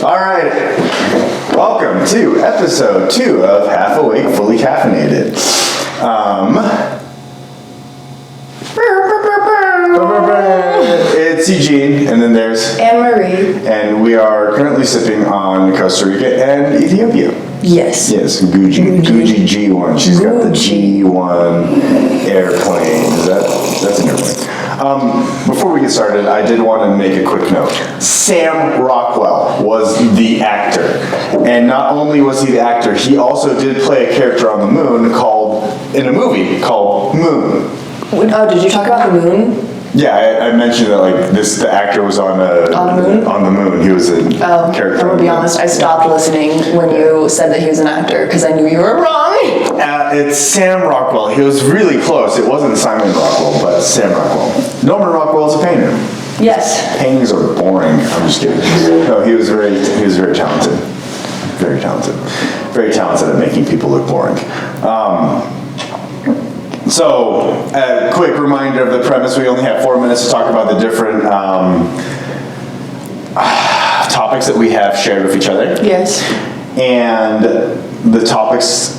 All right, welcome to episode 2 of Half Awake, Fully Caffeinated. It's Eugene, and then there's Anne-Marie. And we are currently sipping on Costa Rica and Ethiopia. Yes. Yes, Gucci G1. She's got the G1 airplane. That's an airplane. Before we get started, I did want to make a quick note. Sam Rockwell was the actor. And not only was he the actor, he also did play a character on the moon in a movie called Moon. Oh, did you talk about the moon? Yeah, I mentioned that the actor was on the moon. He was a character. I'm gonna be honest, I stopped listening when you said that he was an actor because I knew you were wrong. It's Sam Rockwell. He was really close. It wasn't Simon Rockwell, but Sam Rockwell. Norman Rockwell is a painter. Yes. Paintings are boring. I'm just kidding. No, he was very talented. Very talented. Very talented at making people look boring. So, a quick reminder of the premise. We only have 4 minutes to talk about the different topics that we have shared with each other. Yes. And the topics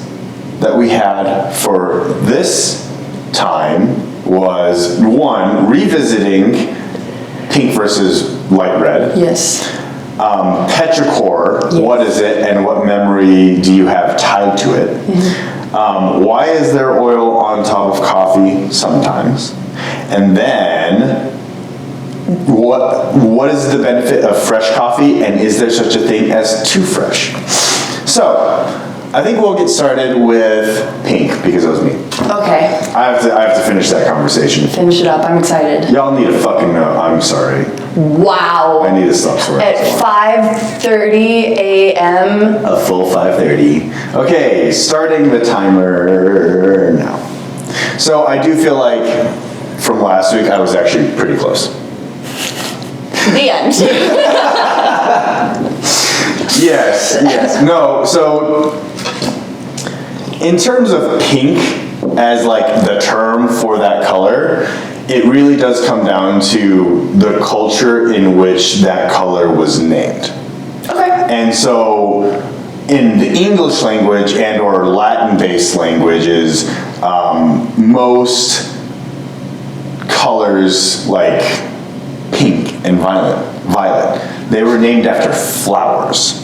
that we had for this time was, 1, revisiting pink versus light red. Yes. Petrichor, yes. What is it and what memory do you have tied to it? Mm-hmm. Why is there oil on top of coffee sometimes? And then, what is the benefit of fresh coffee, and is there such a thing as too fresh? So, I think we'll get started with pink, because it was me. Okay. I have to finish that conversation. Finish it up, I'm excited. Y'all need a fucking note, I'm sorry. Wow. I need to stop swearing. At 5:30 a.m. A full 5:30. Okay, starting the timer now. So I do feel like from last week I was actually pretty close. The end. Yes. No, so in terms of pink as the term for that color, it really does come down to the culture in which that color was named. Okay. And so in the English language and or Latin-based languages, most colors like pink and violet, they were named after flowers.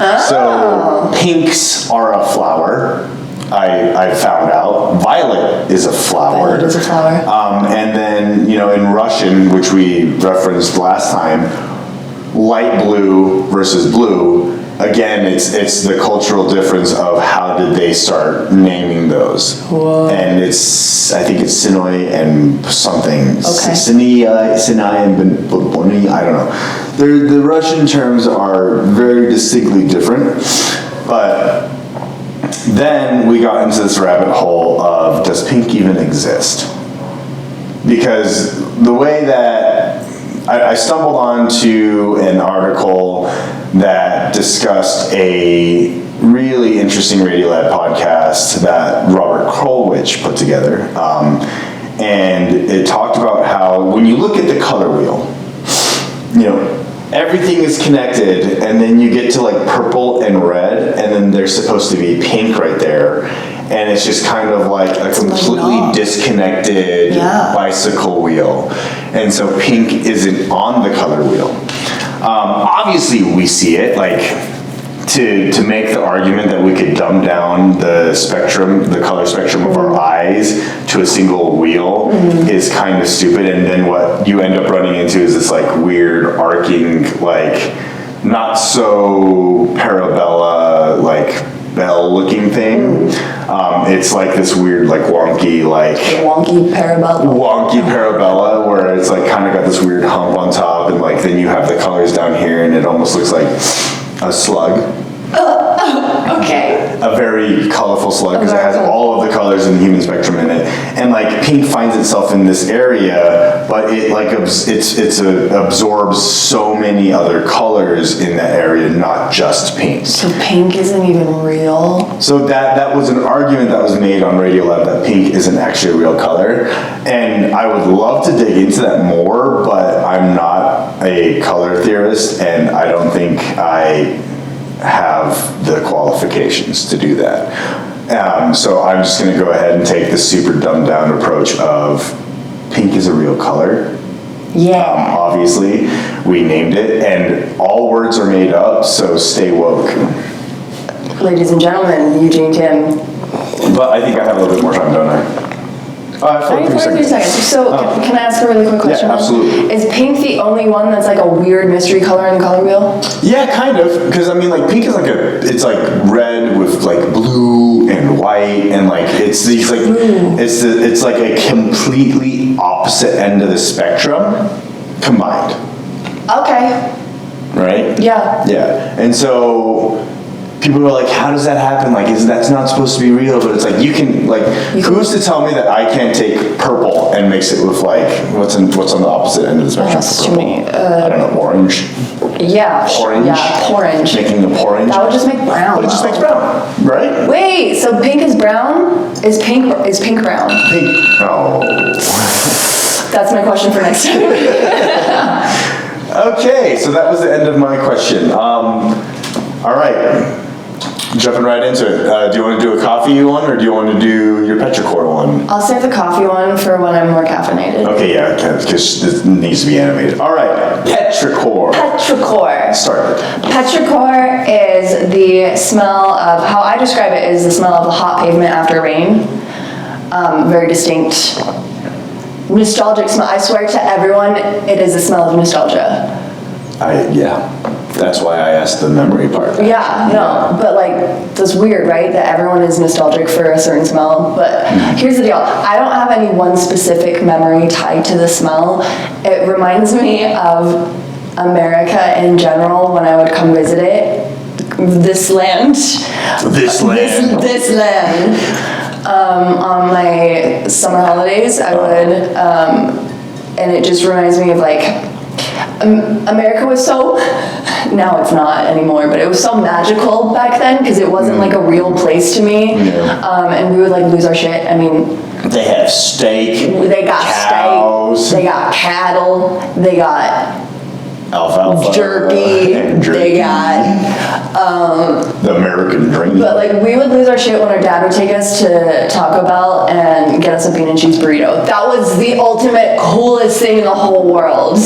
Oh. So pinks are a flower. I found out. Violet is a flower. Violet is a flower. And then, in Russian, which we referenced last time, light blue versus blue, again, it's the cultural difference of how did they start naming those. Whoa. And I think it's Sinoi and something. Okay. Sinai and Boni, I don't know. The Russian terms are very distinctly different, but then we got into this rabbit hole of, does pink even exist? Because the way that I stumbled onto an article that discussed a really interesting Radiolab podcast that Robert Krulwich put together. And it talked about how when you look at the color wheel, everything is connected, and then you get to purple and red, and then there's supposed to be pink right there, and it's just kind of like a completely disconnected bicycle wheel. And so pink isn't on the color wheel. Obviously we see it, to make the argument that we could dumb down the color spectrum of our eyes to a single wheel is kind of stupid, and then what you end up running into is this weird arcing, not so parabella, bell looking thing. It's this weird wonky parabella where it's kind of got this weird hump on top, and then you have the colors down here and it almost looks like a slug. Okay. A very colorful slug because it has all of the colors in the human spectrum in it. And like pink finds itself in this area, but it like absorbs so many other colors in that area, not just pink. So pink isn't even real? So that was an argument that was made on Radiolab that pink isn't actually a real color. And I would love to dig into that more, but I'm not a color theorist, and I don't think I have the qualifications to do that. So I'm just going to go ahead and take the super dumbed down approach of pink is a real color. Yeah. Obviously, we named it, and all words are made up, so stay woke. Ladies and gentlemen, Eugene Kim. But I think I have a little bit more time, don't I? I have 43 seconds. So can I ask a really quick question? Yeah, absolutely. Is pink the only one that's like a weird mystery color in the color wheel? Yeah, kind of. Because I mean, like pink is it's like red with like blue and white, and like it's these like it's like a completely opposite end of the spectrum combined. Okay. Right? Yeah. Yeah. And so people are like, how does that happen? Like, that's not supposed to be real, but it's like, you can, like, who's to tell me that I can't take purple and mix it with, like, what's on the opposite end of the spectrum? That's too many. I don't know, orange? Yeah. Orange? Yeah, orange. Making the orange? That would just make brown. But it just makes brown, right? Wait, so pink is brown? Is pink brown? Pink, no. That's my question for next time. Okay, so that was the end of my question. All right. Jumping right into it. Do you want to do a coffee one, or do you want to do your Petrichor one? I'll save the coffee one for when I'm more caffeinated. Okay, yeah, because this needs to be animated. All right, Petrichor. Petrichor. Start. Petrichor is the smell of, how I describe it is the smell of the hot pavement after rain. Very distinct, nostalgic smell. I swear to everyone, it is the smell of nostalgia. Yeah. That's why I asked the memory part. Yeah, no, but like, that's weird, right? That everyone is nostalgic for a certain smell. But here's the deal. I don't have any one specific memory tied to the smell. It reminds me of America in general when I would come visit it. This land. On my summer holidays, I would, and it just reminds me of like, America was so, now it's not anymore, but it was so magical back then because it wasn't like a real place to me. And we would like lose our shit. I mean, they have steak, they got cows, steak, they got cattle, they got alfalfa, jerky, they got the American dream. But like we would lose our shit when our dad would take us to Taco Bell and get us a bean and cheese burrito. That was the ultimate coolest thing in the whole world.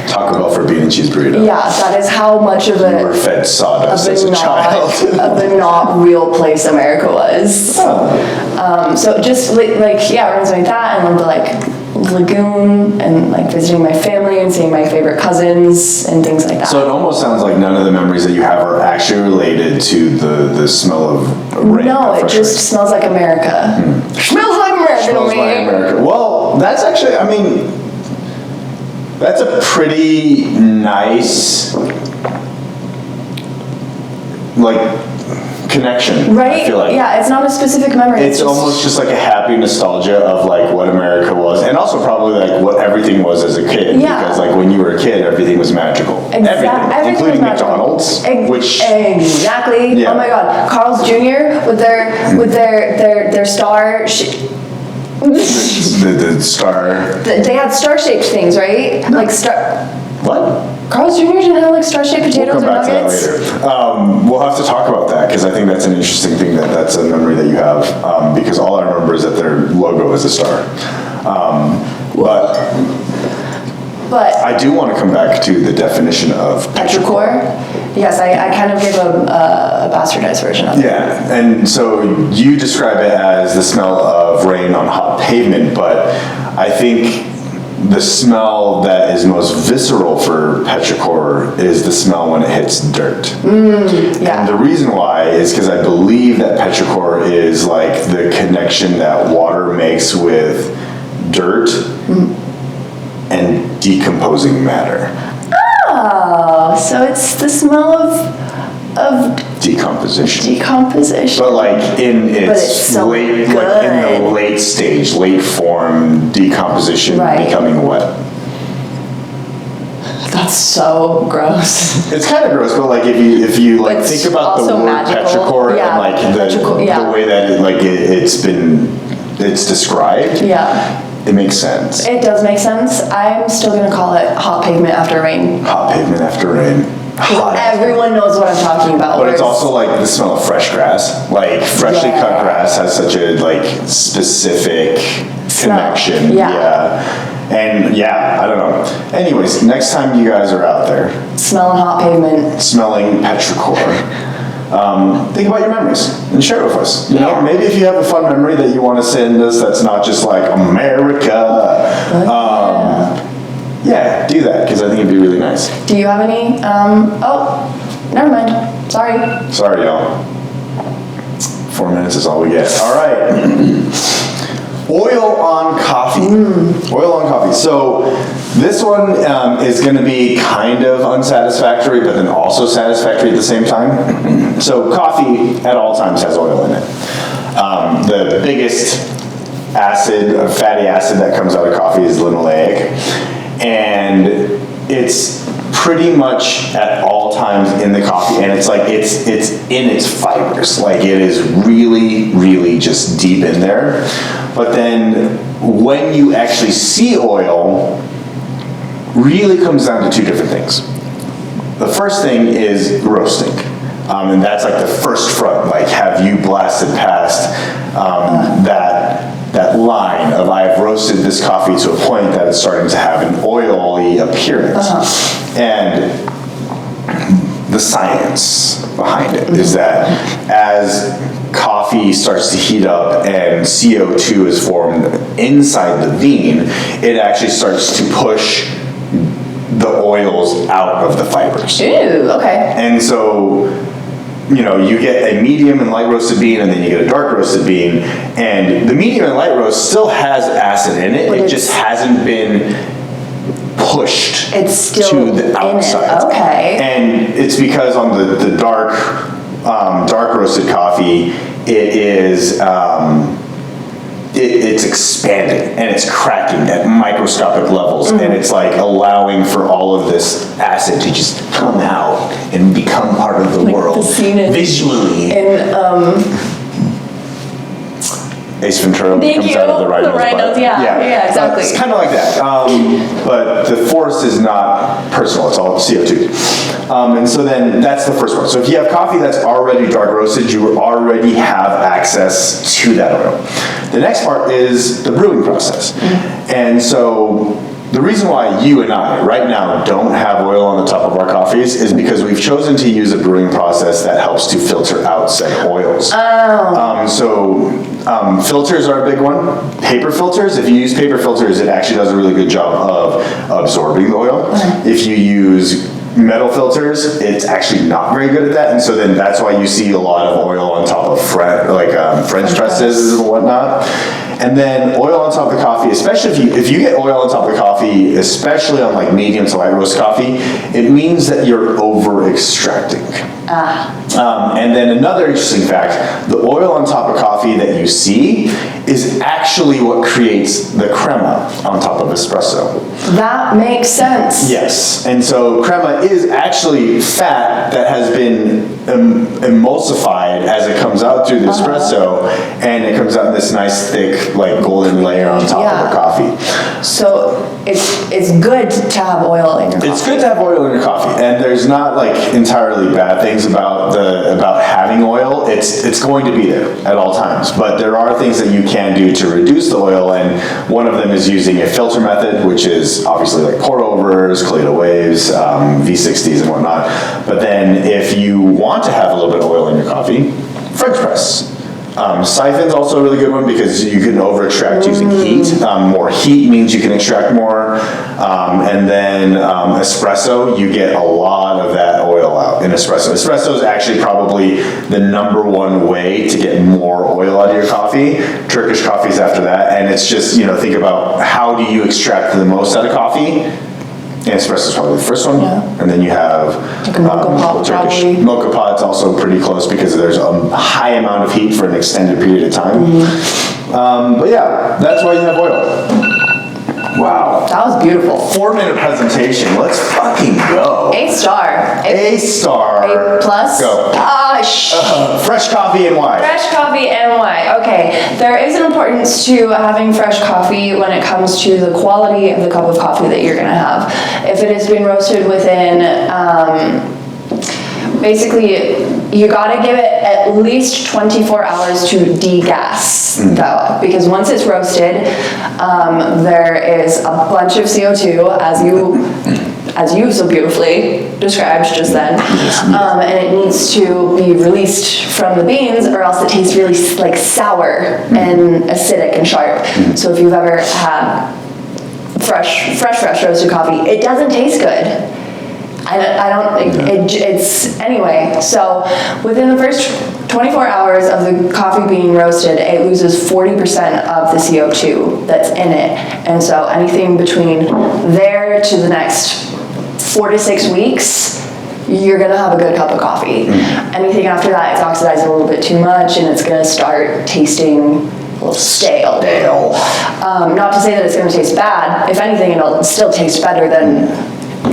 Taco Bell for bean and cheese burrito. Yeah, that is how much of You were fed sawdust as a child. of a not real place America was. So just like yeah, it reminds me of that, and then the like lagoon and like visiting my family and seeing my favorite cousins and things like that. So it almost sounds like none of the memories that you have are actually related to the smell of rain. No, it just smells like America. Smells like America Smells to me. like America. Well, that's actually, I mean, that's a pretty nice, like, connection. Right? I feel like. Yeah, it's not a specific memory. It's almost just like a happy nostalgia of like what America was, and also probably like what everything was as a kid. Yeah. Because like when you were a kid, everything was magical. Everything, including McDonald's, which exactly. Yeah. Oh my God, Carl's Jr. with their star. the star. They had star-shaped things, right? Like star. What? Carl's Jr. didn't have like star-shaped potatoes We'll come or back nuggets. to that later. We'll have to talk about that because I think that's an interesting thing. That's a memory that you have because all I remember is that their logo is a star. But I do want to come back to the definition of Petrichor. Yes, I kind of gave a bastardized version of it. Yeah, and so you describe it as the smell of rain on hot pavement, but I think the smell that is most visceral for Petrichor is the smell when it hits dirt. Yeah. And the reason why is because I believe that Petrichor is like the connection that water makes with dirt and decomposing matter. Oh, so it's the smell of decomposition. Decomposition. But like in its so late, good. like in the late stage, late form decomposition, becoming what? That's so gross. It's kind of gross, but like if you like It's think about the also word magical. petrichor Yeah, and like the way that it's described. Yeah. It makes sense. It does make sense. I'm still gonna call it hot pavement after rain. Hot pavement after rain. Everyone knows what I'm talking about. But it's also like the smell of fresh grass. Like freshly cut grass has such a like specific connection. Yeah. And yeah, I don't know. Anyways, next time you guys are out there smelling hot pavement, smelling petrichor, think about your memories and share it with us. You know, maybe if you have a fun memory that you want to send us that's not just like America. Yeah, do that, because I think it'd be really nice. Do you have any? Oh, never mind. Sorry. Sorry, y'all. 4 minutes is all we get. All right. Oil on coffee. Oil on coffee. So this one is going to be kind of unsatisfactory, but then also satisfactory at the same time. So coffee at all times has oil in it. The biggest fatty acid that comes out of coffee is linoleic. And it's pretty much at all times in the coffee, and it's like it's in its fibers, like it is really, really just deep in there. But then when you actually see oil, really comes down to two different things. The first thing is roasting, and that's like the first front. Like, have you blasted past that line of I've roasted this coffee to a point that it's starting to have an oily appearance. And the science behind it is that as coffee starts to heat up and CO2 is formed inside the bean, it actually starts to push the oils out of the fibers. Ooh, okay. And so, you know, you get a medium and light roasted bean, and then you get a dark roasted bean, and the medium and light roast still has acid in it. It just hasn't been pushed it's still to the outside. Okay. And it's because on the dark roasted coffee, it is it's expanding and it's cracking at microscopic levels, and it's like allowing for all of this acid to just come out and become part of the world visually. Ace Ventura comes out of the rhino's butt. Yeah, exactly. It's kind of like that. But the force is not personal, it's all CO2. And so then that's the first one. So if you have coffee that's already dark roasted, you already have access to that oil. The next part is the brewing process. And so the reason why you and I right now don't have oil on the top of our coffees is because we've chosen to use a brewing process that helps to filter out said oils. Filters are a big one. Paper filters, if you use paper filters, it actually does a really good job of absorbing the oil. If you use metal filters, it's actually not very good at that, and so then that's why you see a lot of oil on top of French presses and whatnot. And then oil on top of the coffee, especially if you get oil on top of the coffee, especially on like medium to light roast coffee, it means that you're over extracting. And then another interesting fact, the oil on top of coffee that you see is actually what creates the crema on top of espresso. That makes sense. Yes, and so crema is actually fat that has been emulsified as it comes out through the espresso, and it comes out in this nice thick like golden layer on top of the coffee. So it's good to have oil in your coffee. It's good to have oil in your coffee, and there's not like entirely bad things about having oil. It's going to be there at all times, but there are things that you can do to reduce the oil, and one of them is using a filter method, which is obviously like pour overs, Kaleido waves, V60s and whatnot. But then if you want to have a little bit of oil in your coffee, French press. Siphon's also a really good one because you can over extract using heat. More heat means you can extract more. And then espresso, you get a lot of that oil out in espresso. Espresso is actually probably the #1 way to get more oil out of your coffee. Turkish coffee's after that, and it's just, think about how do you extract the most out of coffee? And espresso is probably the first one. Yeah. And then you have Like a mocha pot, Turkish. probably. Mocha pot's also pretty close because there's a high amount of heat for an extended period of time. But yeah, that's why you have oil. Wow. That was beautiful. 4-minute presentation. Let's fucking go. A star. A star. A plus. Go. Fresh coffee and why? Fresh coffee and why? Okay, there is an importance to having fresh coffee when it comes to the quality of the cup of coffee that you're gonna have. If it has been roasted within, basically, you gotta give it at least 24 hours to degas, though, because once it's roasted, there is a bunch of CO2, as you so beautifully described just then, and it needs to be released from the beans, or else it tastes really like sour and acidic and sharp. So if you've ever had fresh roasted coffee, it doesn't taste good. It's, anyway, so within the first 24 hours of the coffee being roasted, it loses 40% of the CO2 that's in it. And so anything between there to the next 4 to 6 weeks, you're gonna have a good cup of coffee. Anything after that, it's oxidized a little bit too much and it's gonna start tasting a little stale. Not to say that it's gonna taste bad. If anything, it'll still taste better than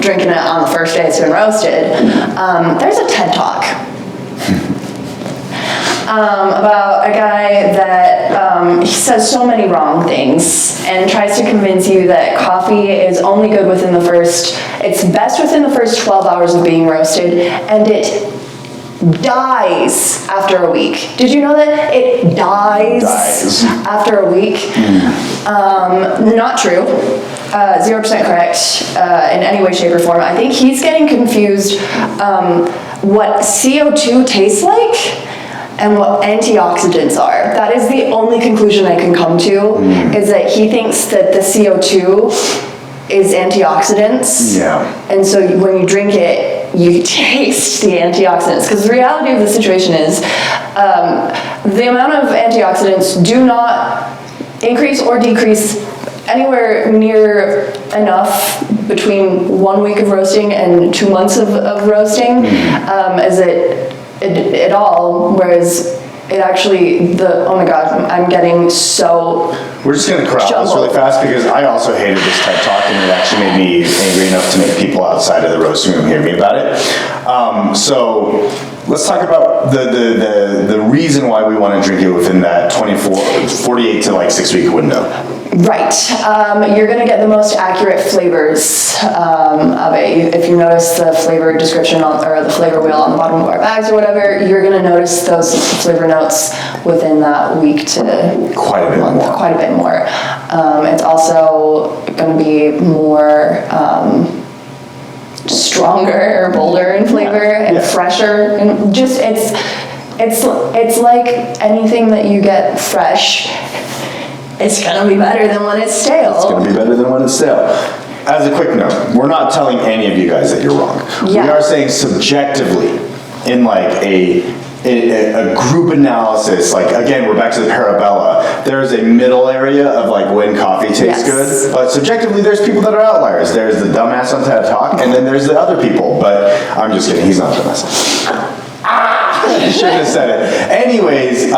drinking it on the first day it's been roasted. There's a TED Talk about a guy that he says so many wrong things and tries to convince you that coffee is only good within the first, it's best within the first 12 hours of being roasted, and it dies after a week. Did you know that it dies after a week? Not true. 0% correct in any way, shape, or form. I think he's getting confused what CO2 tastes like and what antioxidants are. That is the only conclusion I can come to, is that he thinks that the CO2 is antioxidants. Yeah. And so when you drink it, you taste the antioxidants. Because the reality of the situation is the amount of antioxidants do not increase or decrease anywhere near enough between 1 week of roasting and 2 months of roasting as it all, whereas it actually, oh my God, I'm getting so We're just going to corral this really fast because I also hated this TED Talk and it actually made me angry enough to make people outside of the roasting room hear me about it. So let's talk about the reason why we want to drink it within that 48 to like 6 week window. Right. You're going to get the most accurate flavors of it. If you notice the flavor description or the flavor wheel on the bottom of our bags or whatever, you're going to notice those flavor notes within that week to quite a bit more. Quite a bit more. It's also going to be more stronger or bolder in flavor and fresher, and just it's like anything that you get fresh. It's gonna be better than when it's stale. It's gonna be better than when it's stale. As a quick note, we're not telling any of you guys that you're wrong. Yeah. We are saying subjectively, in like a group analysis, like again, we're back to the parabella, there's a middle area of like when coffee tastes good, but subjectively there's people that are outliers. There's the dumbass on TED Talk, and then there's the other people, but I'm just kidding, he's not a dumbass. I shouldn't have said it. Anyways,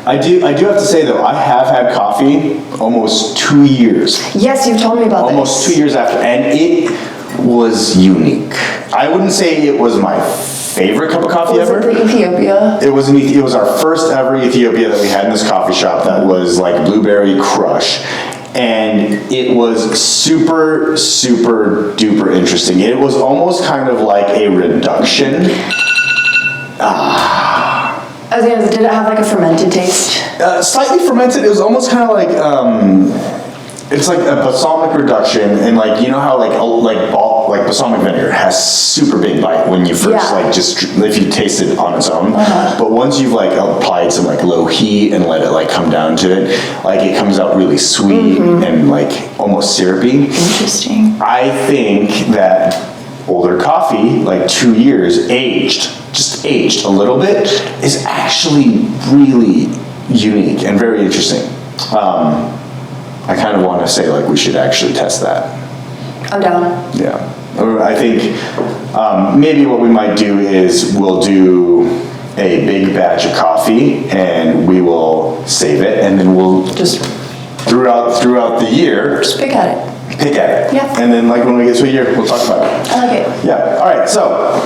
I do have to say though, I have had coffee almost 2 years. Yes, you've told me about this. Almost 2 years after, and it was unique. I wouldn't say it was my favorite cup of coffee ever. Was it the Ethiopia? It was our first ever Ethiopia that we had in this coffee shop that was like Blueberry Crush. And it was super, super duper interesting. It was almost kind of like a reduction. I was gonna say, did it have like a fermented taste? Slightly fermented. It was almost kind of like, it's like a balsamic reduction, and like, you know how like balsamic vinegar has super big bite when you first like just, if you taste it on its own. But once you've like applied some like low heat and let it like come down to it, like it comes out really sweet and like almost syrupy. Interesting. I think that older coffee, like 2 years just aged a little bit, is actually really unique and very interesting. I kind of want to say like we should actually test that. I'm down. Yeah. I think maybe what we might do is we'll do a big batch of coffee and we will save it, and then we'll Just throughout the year pick at it. Yeah. And then like when we get to a year, we'll talk about it. I like it. Yeah. All right. So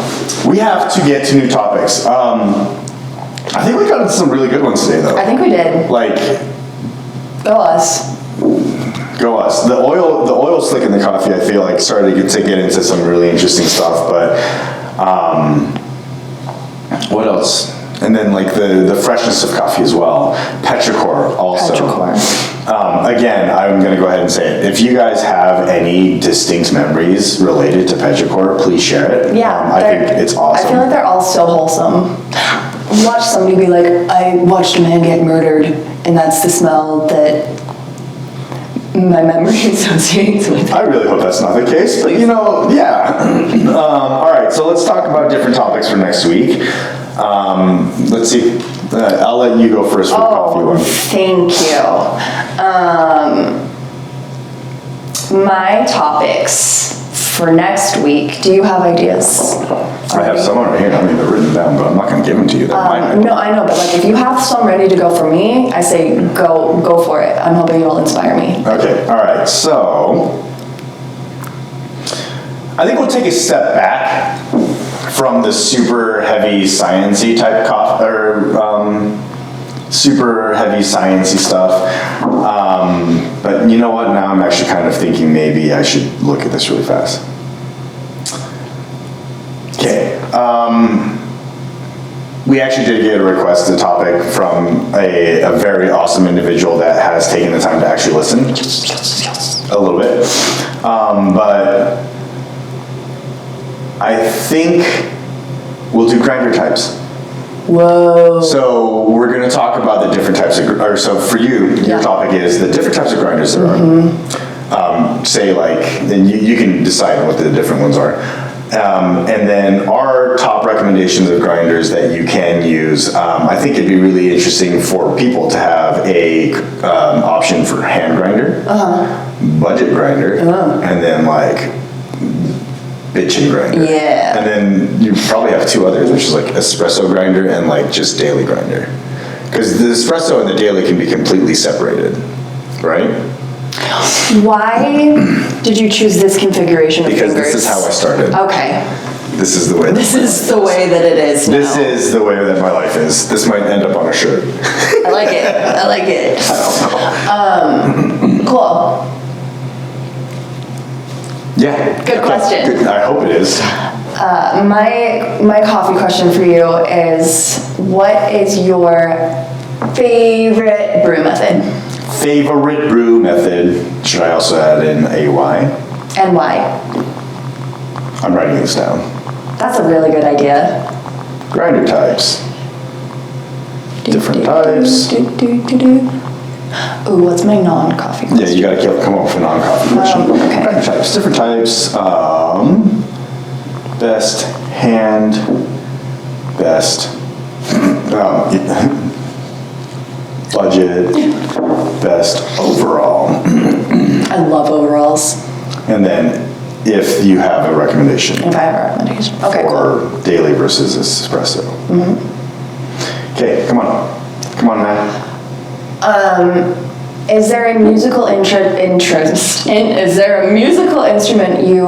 we have to get to new topics. I think we got into some really good ones today, though. I think we did. Like, Go us. go us. The oil slick in the coffee, I feel like started to get into some really interesting stuff. But what else? And then like the freshness of coffee as well. Petrichor also. Petrichor. Again, I'm going to go ahead and say it. If you guys have any distinct memories related to Petrichor, please share it. Yeah. I think it's awesome. I feel like they're all so wholesome. Watch somebody be like, I watched a man get murdered, and that's the smell that my memory associates with. I really hope that's not the case, but you know, yeah. All right, so let's talk about different topics for next week. Let's see. I'll let you go first for the coffee one. Thank you. My topics for next week. Do you have ideas? I have some right here. I mean, they're written down, but I'm not going to give them to you. They're mine. No, I know, but like if you have some ready to go for me, I say go for it. I'm hoping it will inspire me. Okay, all right. So I think we'll take a step back from the super heavy sciencey type super heavy sciencey stuff. But you know what? Now I'm actually kind of thinking maybe I should look at this really fast. Okay. We actually did get a request, a topic from a very awesome individual that has taken the time to actually listen a little bit. But I think we'll do grinder types. Whoa. So we're going to talk about the different types of, or so for you, your topic is the different types of grinders there are. Say like, and you can decide what the different ones are. And then our top recommendations of grinders that you can use. I think it'd be really interesting for people to have a option for hand grinder, budget grinder, and then like bitchin' grinder. Yeah. And then you probably have two others, which is like espresso grinder and like just daily grinder. Because the espresso and the daily can be completely separated, right? Why did you choose this configuration of Because fingers? this is how I started. Okay. This is the way. This is the way that it is now. This is the way that my life is. This might end up on a shirt. I like it. I like it. I don't know. Cool. Yeah. Good question. Good. I hope it is. My coffee question for you is, what is your favorite brew method? Favorite brew method. Should I also add in AY? And why? I'm writing this down. That's a really good idea. Grinder types. Different types. Ooh, what's my non-coffee question? Yeah, you gotta come up with a non-coffee question. Okay. Grinder types, different types. Best hand, best budget, best overall. I love overalls. And then if you have a recommendation. If I have a recommendation. Okay, cool. For daily versus espresso. Okay, come on. Come on, Matt. Is there a musical is there a musical instrument you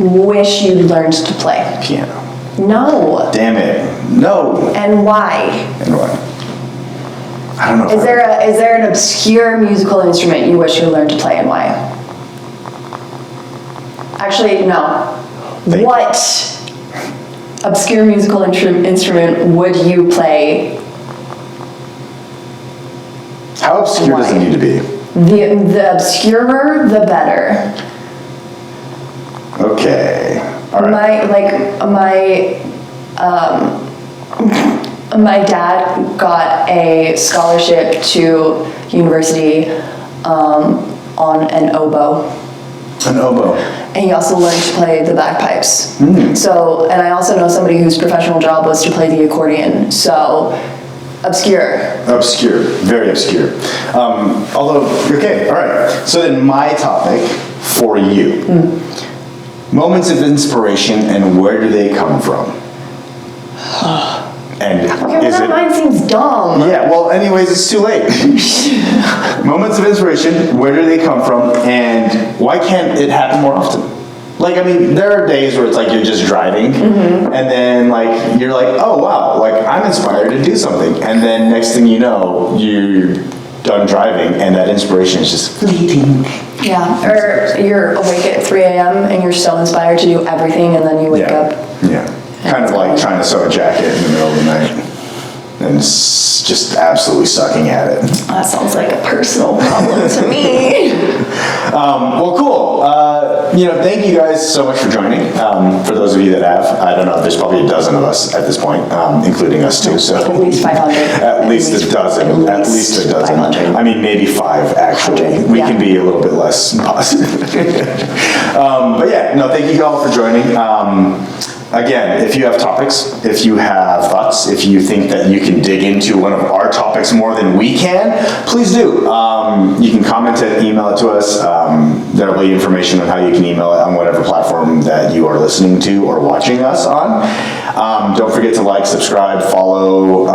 wish you learned to play? Piano. No. Damn it. No. And why? And what? I don't know. Is there an obscure musical instrument you wish you learned to play, and why? Actually, no. What obscure musical instrument would you play? How obscure does it need to be? The obscurer, the better. Okay. All right. My dad got a scholarship to university on an oboe. An oboe. And he also learned to play the bagpipes. And I also know somebody whose professional job was to play the accordion. So Obscure, very obscure. Although, okay, all right. So then my topic for you. Moments of inspiration and where do they come from? And Okay, well, mine seems dumb. Yeah, well, anyways, it's too late. Moments of inspiration, where do they come from, and why can't it happen more often? Like, I mean, there are days where it's like you're just driving, and then like you're like, oh wow, like I'm inspired to do something, and then next thing you know, you're done driving, and that inspiration is just fleeting. Yeah, or you're awake at 3 a.m. and you're so inspired to do everything, and then you wake up. Yeah, kind of like trying to sew a jacket in the middle of the night. And just absolutely sucking at it. That sounds like a personal problem to me. Well, cool. Thank you guys so much for joining. For those of you that have, I don't know, there's probably a dozen of us at this point, including us too. So at least 500. At least a dozen. At least a dozen. 500. I mean, maybe 5 actually. 100, We can be a little bit less positive. But yeah, no, thank you all for joining. Again, if you have topics, if you have thoughts, if you think that you can dig into one of our topics more than we can, please do. You can comment it, email it to us. There'll be information on how you can email it on whatever platform that you are listening to or watching us on. Don't forget to like, subscribe, follow,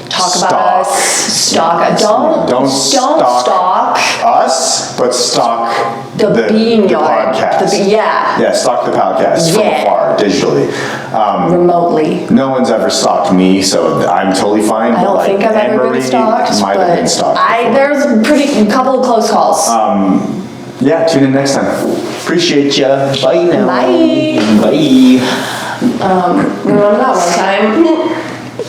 Talk about us. Stalk. Don't stalk us, but stalk the being podcast. Yeah, stalk the podcast from afar, digitally. Remotely. No one's ever stalked me, so I'm totally fine. I don't think I've ever been stalked. Might have been stalked. There's a couple of close calls. Yeah, tune in next time. Appreciate ya. Bye now. Bye. Bye. Remember that one time?